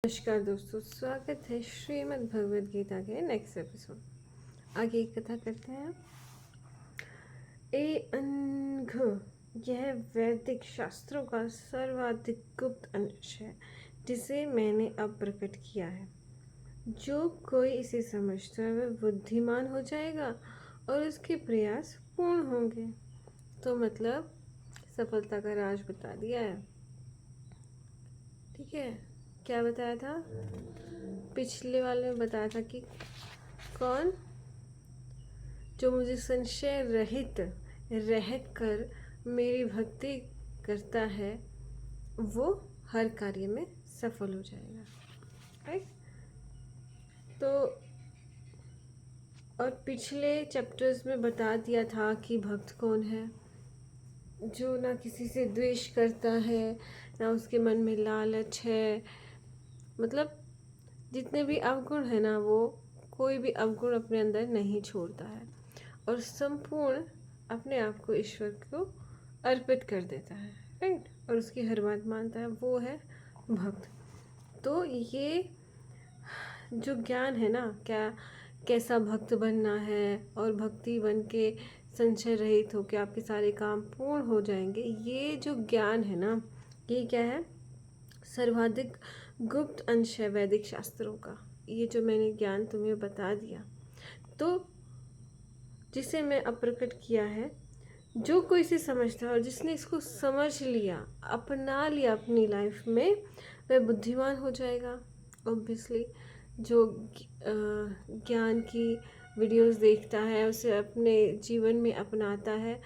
नमस्कार दोस्तों, स्वागत है श्रीमद् भगवद गीता के नेक्स्ट एपिसोड। आगे एक कथा करते हैं। अनघ, यह वैदिक शास्त्रों का सर्वाधिक गुप्त अंश है जिसे मैंने अब प्रकट किया है। जो कोई इसे समझता है वह बुद्धिमान हो जाएगा और उसके प्रयास पूर्ण होंगे। तो मतलब सफलता का राज बता दिया है। ठीक है, क्या बताया था? पिछले वाले में बताया था कि कौन जो मुझे संशय रहित रहकर मेरी भक्ति करता है वो हर कार्य में सफल हो जाएगा। राइट। तो और पिछले चैप्टर्स में बता दिया था कि भक्त कौन है, जो ना किसी से द्वेष करता है, ना उसके मन में लालच है। मतलब जितने भी अवगुण है ना, वो कोई भी अवगुण अपने अंदर नहीं छोड़ता है और संपूर्ण अपने आप को ईश्वर को अर्पित कर देता है। राइट। और उसकी हर बात मानता है, वो है भक्त। तो ये जो ज्ञान है ना, कैसा भक्त बनना है और भक्ति बन के संशय रहित होकर आपके सारे काम पूर्ण हो जाएंगे, ये जो ज्ञान है ना, ये क्या है? सर्वाधिक गुप्त अंश है वैदिक शास्त्रों का। ये जो मैंने ज्ञान तुम्हें बता दिया, तो जिसे मैं अब प्रकट किया है, जो कोई इसे समझता है और जिसने इसको समझ लिया, अपना लिया अपनी लाइफ में, वह बुद्धिमान हो जाएगा। ऑब्वियसली जो ज्ञान की वीडियोस देखता है, उसे अपने जीवन में अपनाता है,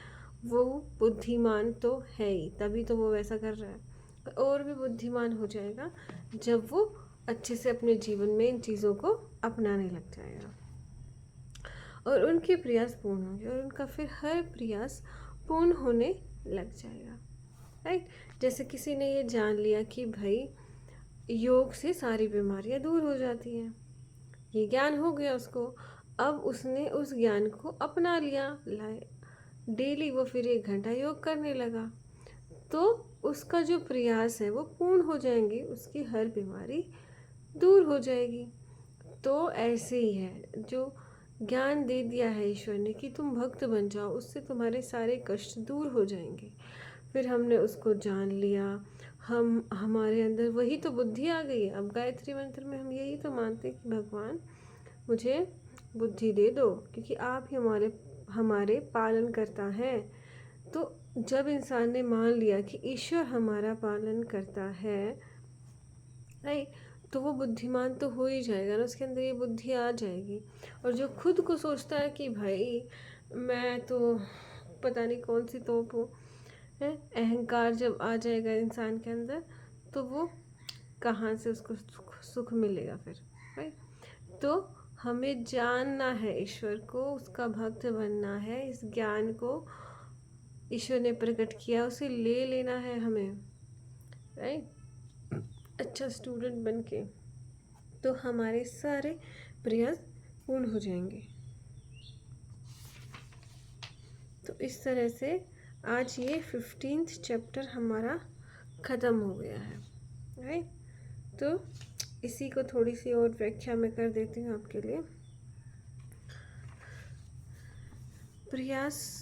वो बुद्धिमान तो है ही, तभी तो वो वैसा कर रहा है। और भी बुद्धिमान हो जाएगा जब वो अच्छे से अपने जीवन में इन चीज़ों को अपनाने लग जाएगा और उनके प्रयास पूर्ण होंगे और उनका फिर हर प्रयास पूर्ण होने लग जाएगा। राइट। जैसे किसी ने ये जान लिया कि भाई योग से सारी बीमारियां दूर हो जाती हैं, ये ज्ञान हो गया उसको। अब उसने उस ज्ञान को अपना लिया, डेली वो फिर 1 घंटा योग करने लगा, तो उसका जो प्रयास है वो पूर्ण हो जाएंगे, उसकी हर बीमारी दूर हो जाएगी। तो ऐसे ही है, जो ज्ञान दे दिया है ईश्वर ने कि तुम भक्त बन जाओ, उससे तुम्हारे सारे कष्ट दूर हो जाएंगे। फिर हमने उसको जान लिया, हमारे अंदर वही तो बुद्धि आ गई है। अब गायत्री मंत्र में हम यही तो मानते हैं कि भगवान मुझे बुद्धि दे दो, क्योंकि आप ही हमारे पालन करता है। तो जब इंसान ने मान लिया कि ईश्वर हमारा पालन करता है, राइट, तो वो बुद्धिमान तो हो ही जाएगा ना, उसके अंदर ये बुद्धि आ जाएगी। और जो खुद को सोचता है कि भाई मैं तो पता नहीं कौन सी तोप हूँ, है, अहंकार जब आ जाएगा इंसान के अंदर, तो वो कहाँ से उसको सुख मिलेगा फिर? राइट। तो हमें जानना है ईश्वर को, उसका भक्त बनना है, इस ज्ञान को ईश्वर ने प्रकट किया, उसे ले लेना है हमें। राइट। अच्छा स्टूडेंट बन के तो हमारे सारे प्रयास पूर्ण हो जाएंगे। तो इस तरह से आज ये 15th चैप्टर हमारा ख़त्म हो गया है। राइट। तो इसी को थोड़ी सी और व्याख्या मैं कर देती हूँ आपके लिए। प्रयास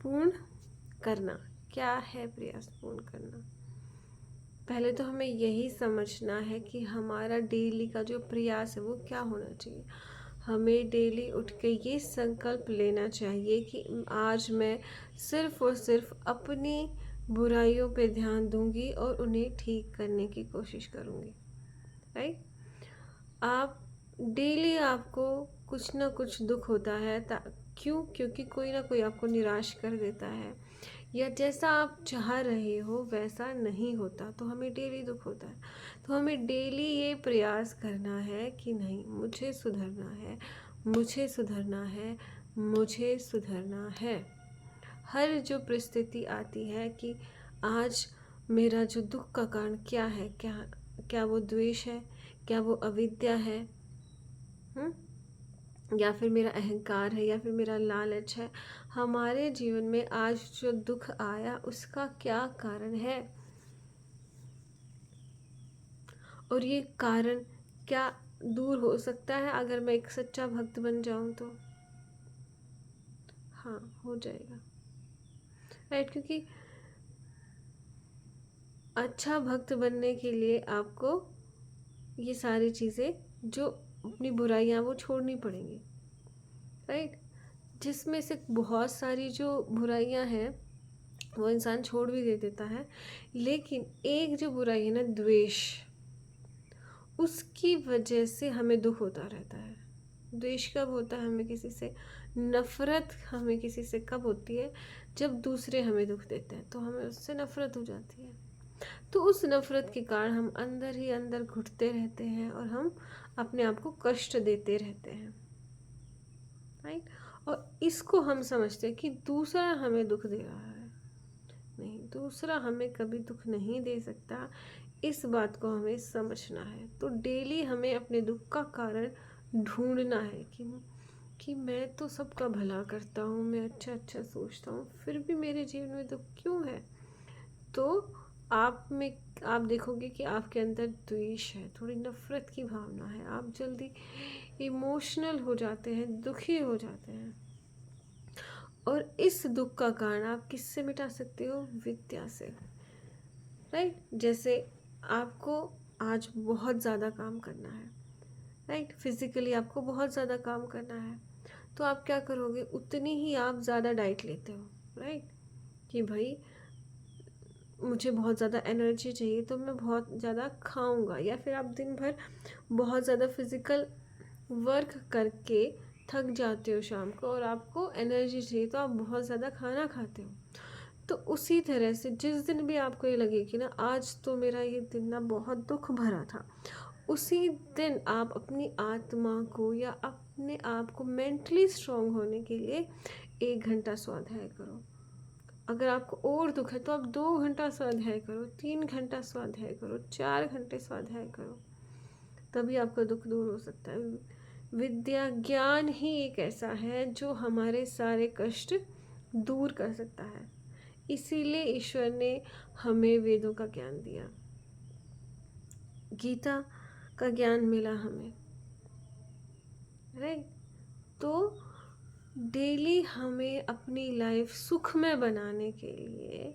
पूर्ण करना क्या है? प्रयास पूर्ण करना, पहले तो हमें यही समझना है कि हमारा डेली का जो प्रयास है वो क्या होना चाहिए। हमें डेली उठ के ये संकल्प लेना चाहिए कि आज मैं सिर्फ और सिर्फ अपनी बुराइयों पे ध्यान दूंगी और उन्हें ठीक करने की कोशिश करूंगी। राइट। आप डेली आपको कुछ ना कुछ दुख होता है, क्यों? क्योंकि कोई ना कोई आपको निराश कर देता है, या जैसा आप चाह रहे हो वैसा नहीं होता, तो हमें डेली दुख होता है। तो हमें डेली ये प्रयास करना है कि नहीं, मुझे सुधरना है, मुझे सुधरना है, मुझे सुधरना है। हर जो परिस्थिति आती है कि आज मेरा जो दुख का कारण क्या है, क्या वो द्वेष है, क्या वो अविद्या है, या फिर मेरा अहंकार है, या फिर मेरा लालच है। हमारे जीवन में आज जो दुख आया उसका क्या कारण है, और ये कारण क्या दूर हो सकता है अगर मैं एक सच्चा भक्त बन जाऊं तो? हाँ, हो जाएगा। राइट, क्योंकि अच्छा भक्त बनने के लिए आपको ये सारी चीज़ें, जो अपनी बुराइयां, वो छोड़नी पड़ेंगी। राइट, जिसमें से बहुत सारी जो बुराइयां हैं वो इंसान छोड़ भी दे देता है, लेकिन एक जो बुराई है ना, द्वेष, उसकी वजह से हमें दुख होता रहता है। द्वेष कब होता है हमें किसी से? नफरत हमें किसी से कब होती है? जब दूसरे हमें दुख देते हैं तो हमें उससे नफरत हो जाती है। तो उस नफरत के कारण हम अंदर ही अंदर घुटते रहते हैं और हम अपने आप को कष्ट देते रहते हैं। राइट, और इसको हम समझते हैं कि दूसरा हमें दुख दे रहा है। नहीं, दूसरा हमें कभी दुख नहीं दे सकता। इस बात को हमें समझना है। तो डेली हमें अपने दुख का कारण ढूंढना है कि मैं तो सबका भला करता हूँ, मैं अच्छा अच्छा सोचता हूँ, फिर भी मेरे जीवन में दुख क्यों है? तो आप देखोगे कि आपके अंदर द्वेष है, थोड़ी नफरत की भावना है, आप जल्दी इमोशनल हो जाते हैं, दुखी हो जाते हैं। और इस दुख का कारण आप किससे मिटा सकते हो? विद्या से। राइट, जैसे आपको आज बहुत ज़्यादा काम करना है, राइट, फिजिकली आपको बहुत ज़्यादा काम करना है, तो आप क्या करोगे? उतनी ही आप ज़्यादा डाइट लेते हो। राइट, कि भाई मुझे बहुत ज़्यादा एनर्जी चाहिए तो मैं बहुत ज़्यादा खाऊंगा, या फिर आप दिन भर बहुत ज़्यादा फिजिकल वर्क करके थक जाते हो शाम को और आपको एनर्जी चाहिए तो आप बहुत ज़्यादा खाना खाते हो। तो उसी तरह से जिस दिन भी आपको ये लगे कि ना आज तो मेरा ये दिन ना बहुत दुख भरा था, उसी दिन आप अपनी आत्मा को या अपने आप को मेंटली स्ट्रांग होने के लिए 1 घंटा स्वाध्याय करो। अगर आपको और दुख है तो आप 2 घंटा स्वाध्याय करो, 3 घंटा स्वाध्याय करो, 4 घंटे स्वाध्याय करो, तभी आपका दुख दूर हो सकता है। विद्या, ज्ञान ही एक ऐसा है जो हमारे सारे कष्ट दूर कर सकता है। इसीलिए ईश्वर ने हमें वेदों का ज्ञान दिया, गीता का ज्ञान मिला हमें। राइट, तो डेली हमें अपनी लाइफ सुखमय बनाने के लिए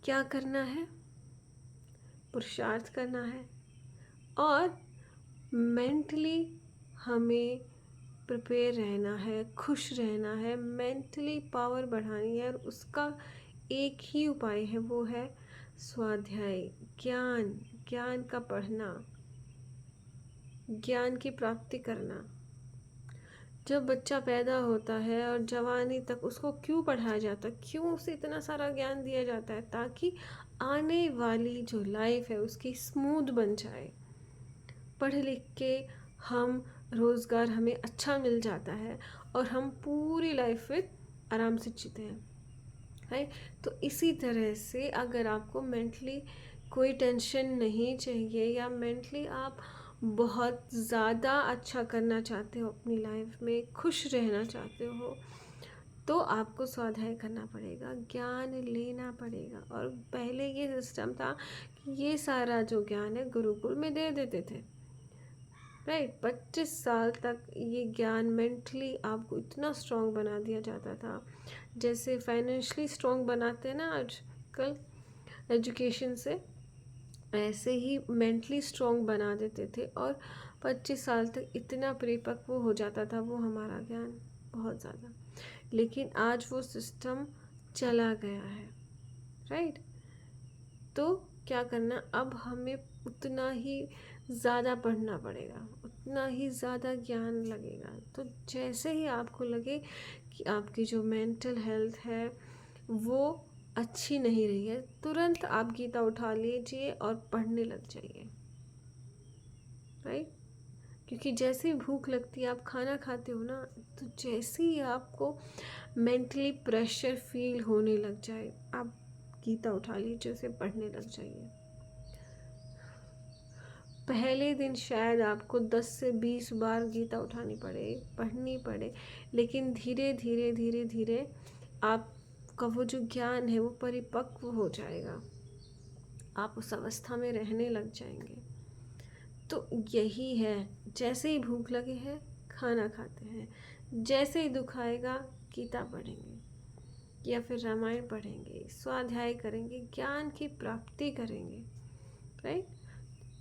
क्या करना है? पुरुषार्थ करना है, और मेंटली हमें प्रिपेयर रहना है, खुश रहना है, मेंटली पावर बढ़ानी है। और उसका एक ही उपाय है, वो है स्वाध्याय, ज्ञान, ज्ञान का पढ़ना, ज्ञान की प्राप्ति करना। जब बच्चा पैदा होता है और जवानी तक उसको क्यों पढ़ाया जाता है, क्यों उसे इतना सारा ज्ञान दिया जाता है? ताकि आने वाली जो लाइफ है उसकी स्मूथ बन जाए। पढ़ लिख के हम रोज़गार हमें अच्छा मिल जाता है और हम पूरी लाइफ में आराम से जीते हैं। राइट, तो इसी तरह से अगर आपको मेंटली कोई टेंशन नहीं चाहिए, या मेंटली आप बहुत ज़्यादा अच्छा करना चाहते हो अपनी लाइफ में, खुश रहना चाहते हो, तो आपको स्वाध्याय करना पड़ेगा, ज्ञान लेना पड़ेगा। और पहले ये सिस्टम था कि ये सारा जो ज्ञान है गुरुकुल में दे देते थे। राइट, 25 साल तक ये ज्ञान मेंटली आपको इतना स्ट्रांग बना दिया जाता था, जैसे फाइनेंशियली स्ट्रांग बनाते हैं ना आजकल एजुकेशन से, ऐसे ही मेंटली स्ट्रांग बना देते थे। और 25 साल तक इतना परिपक्व हो जाता था वो हमारा ज्ञान, बहुत ज़्यादा। लेकिन आज वो सिस्टम चला गया है। राइट, तो क्या करना? अब हमें उतना ही ज़्यादा पढ़ना पड़ेगा, उतना ही ज़्यादा ज्ञान लगेगा। तो जैसे ही आपको लगे कि आपकी जो मेंटल हेल्थ है वो अच्छी नहीं रही है, तुरंत आप गीता उठा लीजिए और पढ़ने लग जाइए। राइट, क्योंकि जैसे ही भूख लगती है, आप खाना खाते हो ना, तो जैसे ही आपको मेंटली प्रेशर फील होने लग जाए, आप गीता उठा लीजिए, उसे पढ़ने लग जाइए। पहले दिन शायद आपको 10 से 20 बार गीता उठानी पड़े, पढ़नी पड़े, लेकिन धीरे धीरे धीरे धीरे आपका वो जो ज्ञान है वो परिपक्व हो जाएगा, आप उस अवस्था में रहने लग जाएंगे। तो यही है, जैसे ही भूख लगे है खाना खाते हैं, जैसे ही दुख आएगा गीता पढ़ेंगे या फिर रामायण पढ़ेंगे, स्वाध्याय करेंगे, ज्ञान की प्राप्ति करेंगे, राइट।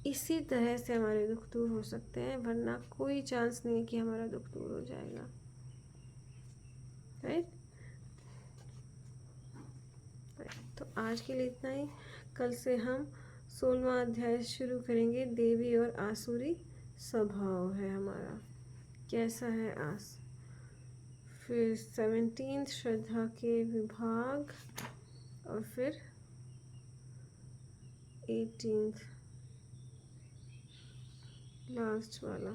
इसी तरह से हमारे दुख दूर हो सकते हैं, वरना कोई चांस नहीं कि हमारा दुख दूर हो जाएगा, राइट। तो आज के लिए इतना ही। कल से हम 16वां अध्याय शुरू करेंगे। देवी और आसुरी स्वभाव है हमारा, कैसा है आस। फिर 17 श्रद्धा के विभाग, और फिर 18 लास्ट वाला।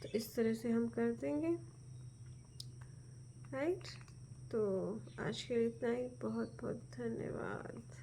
तो इस तरह से हम कर देंगे, राइट। तो आज के लिए इतना ही। बहुत बहुत धन्यवाद।